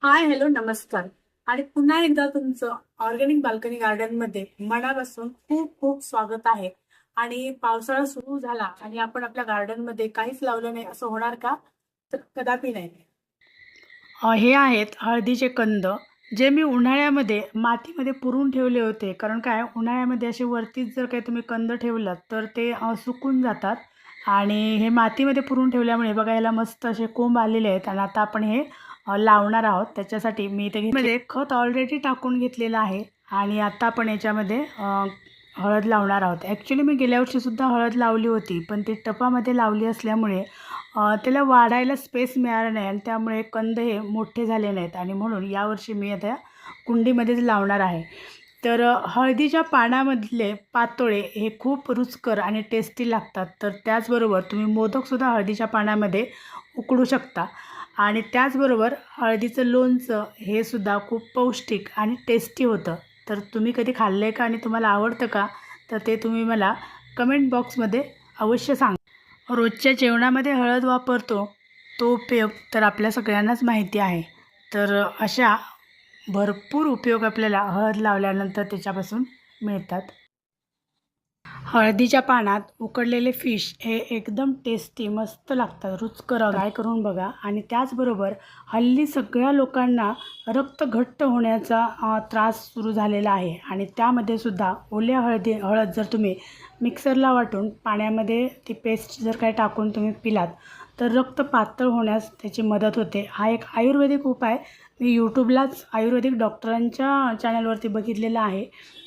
Hi hello नमस्कार. आणि पुन्हा एकदा तुमचं ऑर्गॅनिक बाल्कनी गार्डन मध्ये मनापासून खूप खूप स्वागत आहे. आणि पावसाळा सुरू झाला आणि आपण आपल्या गार्डन मध्ये काहीच लावलं नाही असं होणार का? तर कदापि नाही. हे आहेत हळदीचे कंद, जे मी उन्हाळ्यामध्ये मातीमध्ये पुरून ठेवले होते. कारण काय, उन्हाळ्यामध्ये असे वरतीच जर काही तुम्ही कंद ठेवलात तर ते सुकून जातात. आणि हे मातीमध्ये पुरून ठेवल्यामुळे बघा, याला मस्त असे कोंब आलेले आहेत. आणि आता आपण हे लावणार आहोत. त्याच्यासाठी मी इथे मध्ये खत ऑलरेडी टाकून घेतलेलं आहे. आणि आता आपण याच्यामध्ये हळद लावणार आहोत. ॲक्च्युली मी गेल्या वर्षीसुद्धा हळद लावली होती, पण ती टपामध्ये लावली असल्यामुळे त्याला वाढायला स्पेस मिळाला नाही आणि त्यामुळे कंद हे मोठे झाले नाहीत. आणि म्हणून यावर्षी मी आता कुंडीमध्येच लावणार आहे. तर हळदीच्या पानामधले पातोळे हे खूप रुचकर आणि टेस्टी लागतात. तर त्याचबरोबर तुम्ही मोदकसुद्धा हळदीच्या पानामध्ये उकडू शकता. आणि त्याचबरोबर हळदीचं लोणचं हे सुद्धा खूप पौष्टिक आणि टेस्टी होतं. तर तुम्ही कधी खाल्लं आहे का आणि तुम्हाला आवडतं का? तर ते तुम्ही मला कमेंट बॉक्समध्ये अवश्य सांगा. रोजच्या जेवणामध्ये हळद वापरतो, तो उपयोग तर आपल्या सगळ्यांनाच माहिती आहे. तर अशा भरपूर उपयोग आपल्याला हळद लावल्यानंतर त्याच्यापासून मिळतात. हळदीच्या पानात उकडलेले फिश हे एकदम टेस्टी मस्त लागतात, रुचकर. ट्राय करून बघा. आणि त्याचबरोबर हल्ली सगळ्या लोकांना रक्त घट्ट होण्याचा त्रास सुरू झालेला आहे. आणि त्यामध्ये सुद्धा ओल्या हळद जर तुम्ही मिक्सरला वाटून पाण्यामध्ये ती पेस्ट जर काही टाकून तुम्ही पिलात तर रक्त पातळ होण्यास त्याची मदत होते. हा एक आयुर्वेदिक उपाय मी यूट्यूबलाच आयुर्वेदिक डॉक्टरांच्या चॅनलवरती बघितलेला आहे.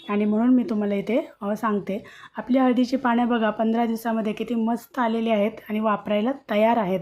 आणि म्हणून मी तुम्हाला इथे सांगते. आपली हळदीची पानं बघा 15 दिवसामध्ये किती मस्त आलेली आहेत आणि वापरायला तयार आहेत.